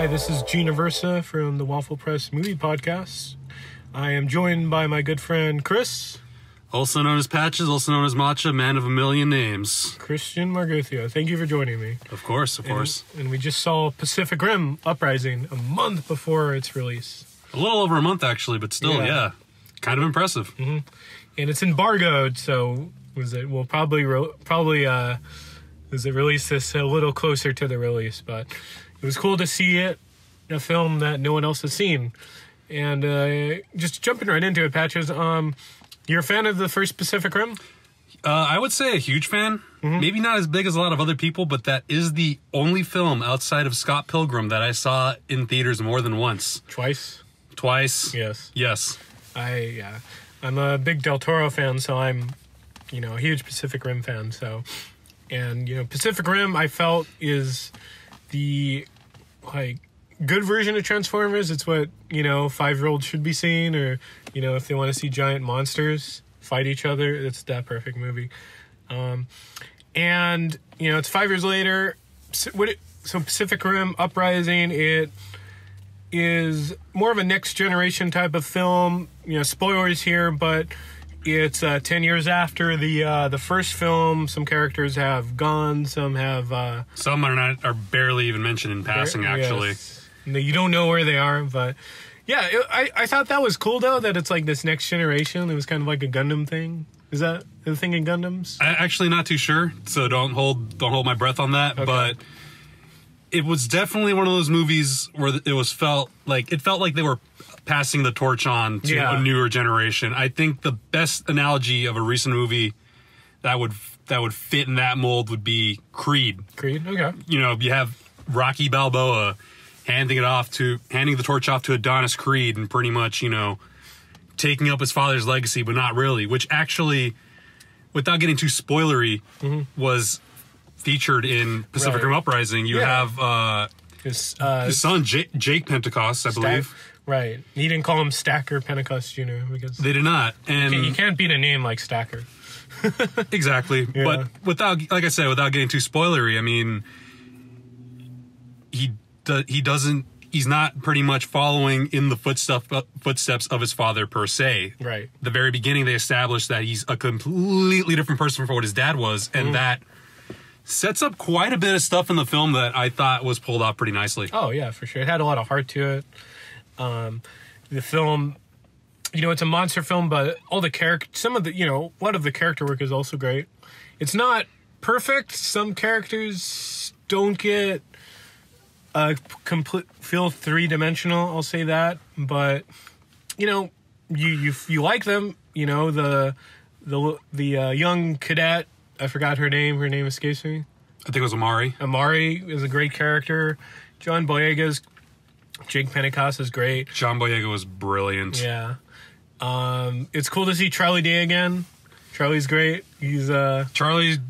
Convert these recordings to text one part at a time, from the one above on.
Hi, this is Gina Versa from the Waffle Press movie podcast. I am joined by my good friend Chris. Also known as Patches, also known as Matcha, man of a million names. Christian Morguita. Thank you for joining me. Of course. And we just saw Pacific Rim Uprising a month before its release. A little over a month, actually, but still, yeah. Kind of impressive. Mm-hmm. And it's embargoed, so we'll probably release this a little closer to the release, but it was cool to see it, a film that no one else has seen. And just jumping right into it, Patches, you're a fan of the first Pacific Rim? I would say a huge fan. Mm-hmm. Maybe not as big as a lot of other people, but that is the only film outside of Scott Pilgrim that I saw in theaters more than once. Twice? Yes. I'm a big Del Toro fan, so I'm, a huge Pacific Rim fan. So, and Pacific Rim, I felt is the good version of Transformers. It's what 5-year-olds should be seeing, or if they want to see giant monsters fight each other, it's that perfect movie. And it's 5 years later. So Pacific Rim Uprising, it is more of a next generation type of film. Spoilers here, but it's 10 years after the first film. Some characters have gone, some have some are barely even mentioned in passing, actually. Yes. You don't know where they are, but yeah, I thought that was cool though, that it's like this next generation. It was kind of like a Gundam thing. Is that the thing in Gundams? I actually not too sure, so don't hold my breath on that. Okay. But it was definitely one of those movies where it felt like they were passing the torch on to a newer generation. I think the best analogy of a recent movie that would fit in that mold would be Creed. Creed, okay. You have Rocky Balboa handing the torch off to Adonis Creed and pretty much, taking up his father's legacy, but not really, which actually, without getting too spoilery, was featured in Pacific Rim Uprising. You have his son, Jake Pentecost, I believe. Right. He didn't call him Stacker Pentecost Jr. because they did not. And you can't beat a name like Stacker. Exactly. Yeah. But without getting too spoilery, I mean, he's not pretty much following in the footsteps of his father per se. Right. The very beginning, they established that he's a completely different person from what his dad was, and that sets up quite a bit of stuff in the film that I thought was pulled off pretty nicely. Oh yeah, for sure. It had a lot of heart to it. The film, it's a monster film, but all the a lot of the character work is also great. It's not perfect. Some characters don't get feel three-dimensional, I'll say that, but you like them. The young cadet, I forgot her name escapes me. I think it was Amari. Amari is a great character. John Boyega's Jake Pentecost is great. John Boyega was brilliant. Yeah. It's cool to see Charlie Day again. Charlie's great. He's Charlie's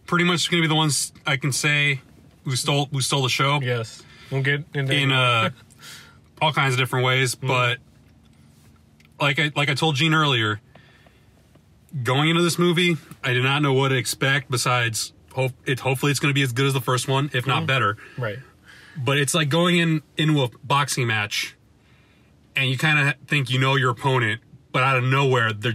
pretty much going to be the ones I can say who stole the show. Yes. We'll get into in all kinds of different ways, but like I told Gene earlier, going into this movie, I did not know what to expect besides hopefully it's going to be as good as the first one, if not better. Right. But it's like going into a boxing match and you kind of think your opponent, but out of nowhere they're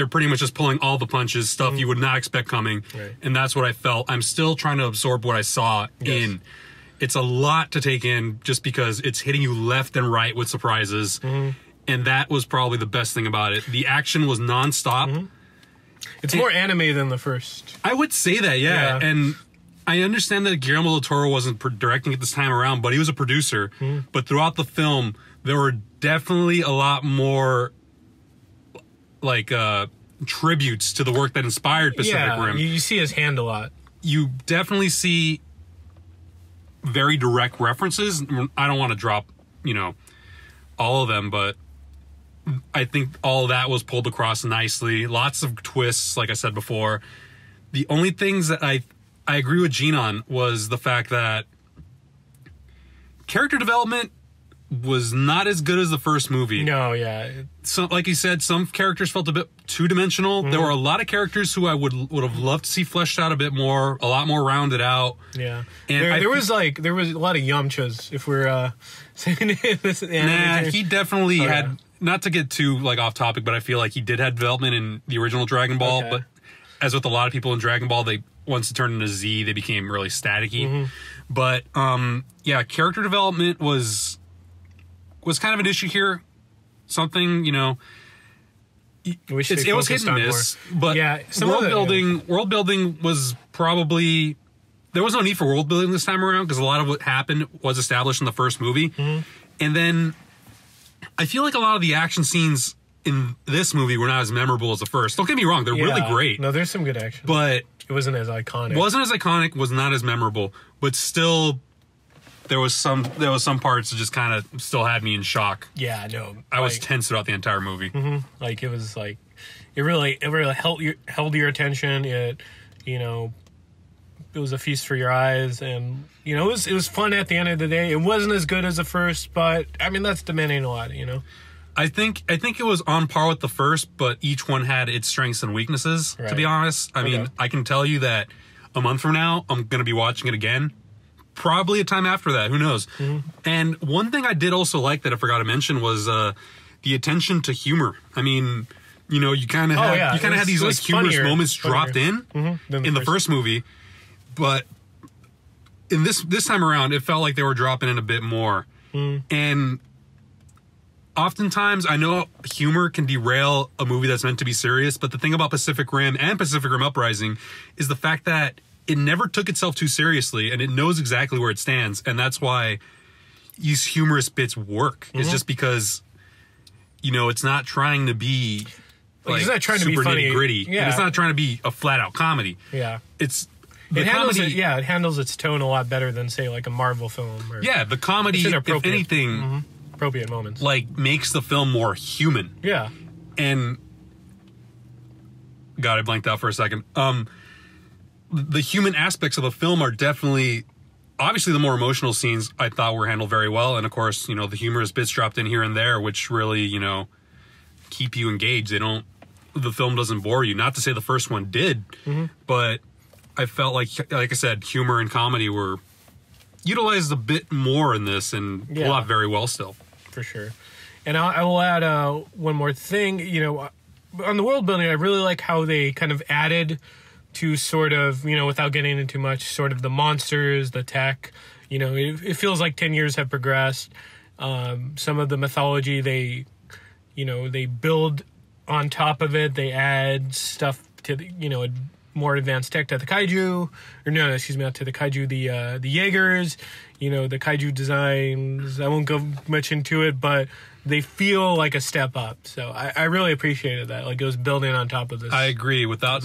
pretty much just pulling all the punches, stuff you would not expect coming. Right. And that's what I felt. I'm still trying to absorb what I saw in. It's a lot to take in just because it's hitting you left and right with surprises. And that was probably the best thing about it. The action was nonstop. It's more anime than the first. I would say that, yeah. And I understand that Guillermo del Toro wasn't directing it this time around, but he was a producer. But throughout the film, there were definitely a lot more tributes to the work that inspired Pacific Rim. You see his hand a lot. You definitely see very direct references. I don't want to drop, all of them, but I think all of that was pulled across nicely. Lots of twists, like I said before. The only things that I agree with Gene on was the fact that character development was not as good as the first movie. No, yeah. So, like you said, some characters felt a bit two-dimensional. There were a lot of characters who I would have loved to see fleshed out a bit more, a lot more rounded out. Yeah. And there was a lot of Yamchas, if we're saying this. He definitely had, not to get too like off topic, but I feel like he did have development in the original Dragon Ball. Okay. But as with a lot of people in Dragon Ball, once it turned into Z, they became really staticky. But yeah, character development was kind of an issue here. Something, it was hit and miss. But yeah, world building was probably, there was no need for world building this time around because a lot of what happened was established in the first movie. And then I feel like a lot of the action scenes in this movie were not as memorable as the first. Don't get me wrong, they're really great. No, there's some good action. But it wasn't as iconic. Was not as memorable, but still there was some parts that just kind of still had me in shock. Yeah, no. I was tense throughout the entire movie. Like it was like it really held your attention. It was a feast for your eyes, and it was fun at the end of the day. It wasn't as good as the first, but I mean that's demanding a lot, I think it was on par with the first, but each one had its strengths and weaknesses, to be honest. I mean, I can tell you that a month from now, I'm going to be watching it again. Probably a time after that, who knows? And one thing I did also like that I forgot to mention was the attention to humor. I mean, you kind of had these like humorous moments dropped in the first movie, but in this time around, it felt like they were dropping in a bit more. And oftentimes, I know humor can derail a movie that's meant to be serious, but the thing about Pacific Rim and Pacific Rim Uprising is the fact that it never took itself too seriously, and it knows exactly where it stands, and that's why these humorous bits work. It's just because, it's not trying to be like it's not trying to be super funny. nitty-gritty. Yeah. And it's not trying to be a flat-out comedy. Yeah. It handles its tone a lot better than, say, like a Marvel film. Or, the comedy, if anything, appropriate moments, like makes the film more human. Yeah. And God, I blanked out for a second. The human aspects of the film are definitely, obviously the more emotional scenes I thought were handled very well. And of course, the humorous bits dropped in here and there, which really, keep you engaged. The film doesn't bore you. Not to say the first one did, but I felt like I said, humor and comedy were utilized a bit more in this and pulled out very well still. For sure. And I will add one more thing. On the world building, I really like how they kind of added to sort of, without getting into too much, sort of the monsters, the tech. It feels like 10 years have progressed. Some of the mythology, they build on top of it. They add stuff to the, more advanced tech to the kaiju. Not to the kaiju, the Jaegers. The kaiju designs. I won't go much into it, but they feel like a step up. So I really appreciated that. Like it was building on top of this. I agree. Without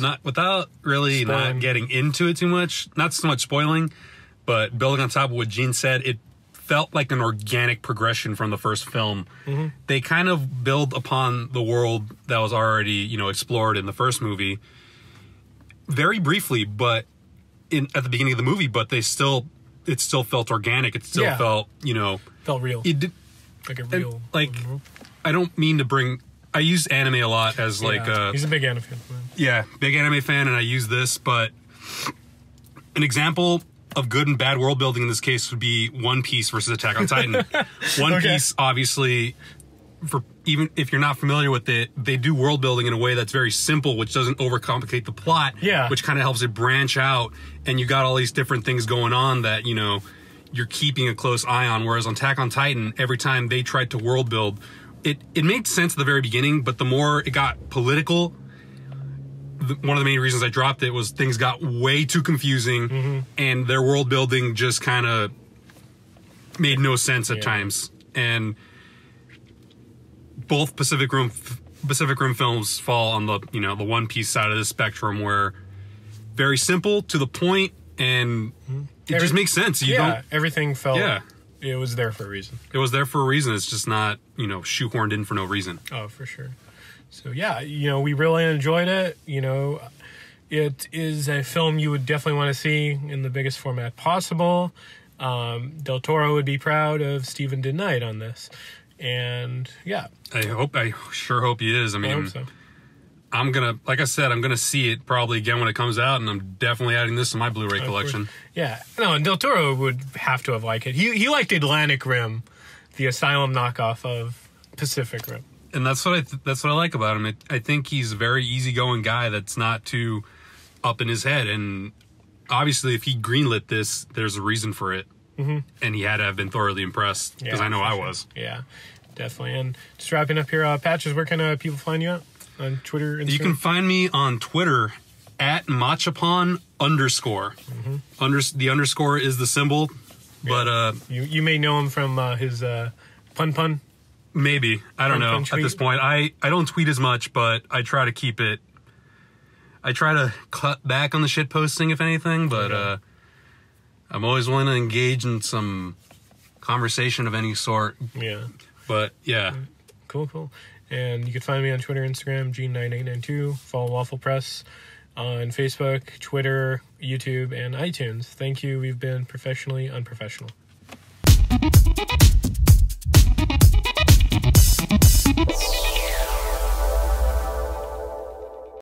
really not getting into it too much, not so much spoiling, but building on top of what Gene said, it felt like an organic progression from the first film. They kind of build upon the world that was already, explored in the first movie very briefly, but at the beginning of the movie, but it still felt organic. It still felt, felt real. It did, like a real. I don't mean to bring. I use anime a lot as he's a big anime fan. Yeah, big anime fan, and I use this, but an example of good and bad world building in this case would be One Piece versus Attack on Titan. One Piece, obviously, for even if you're not familiar with it, they do world building in a way that's very simple, which doesn't overcomplicate the plot, which kind of helps it branch out, and you got all these different things going on that, you're keeping a close eye on, whereas on Attack on Titan, every time they tried to world build, it made sense at the very beginning, but the more it got political, one of the main reasons I dropped it was things got way too confusing, and their world building just kind of made no sense at times. And both Pacific Rim films fall on the the One Piece side of the spectrum, where very simple, to the point, and it just makes sense. Everything felt. Yeah. It was there for a reason. It was there for a reason. It's just not, shoehorned in for no reason. Oh, for sure. So, we really enjoyed it. It is a film you would definitely want to see in the biggest format possible. Del Toro would be proud of Stephen DeKnight on this. And yeah, I sure hope he is. I mean, I hope so. I'm like I said, I'm gonna see it probably again when it comes out, and I'm definitely adding this to my Blu-ray collection. Yeah, no, and Del Toro would have to have liked it. He liked Atlantic Rim, the Asylum knockoff of Pacific Rim. And that's what I like about him. I think he's a very easygoing guy that's not too up in his head. And obviously, if he greenlit this, there's a reason for it. Mm-hmm. And he had to have been thoroughly impressed, because I know I was. Yeah, definitely. And just wrapping up here, Patches, where can people find you at? On Twitter, Instagram? You can find me on Twitter at Machapon_. Mm-hmm. The underscore is the symbol. Yeah. But you may know him from his pun. Maybe. I don't know at this point. I don't tweet as much, but I try to keep it. I try to cut back on the shit posting, if anything, but I'm always willing to engage in some conversation of any sort. Yeah. But yeah. Cool. And you can find me on Twitter, Instagram, Gene9892. Follow Waffle Press on Facebook, Twitter, YouTube, and iTunes. Thank you. We've been professionally unprofessional.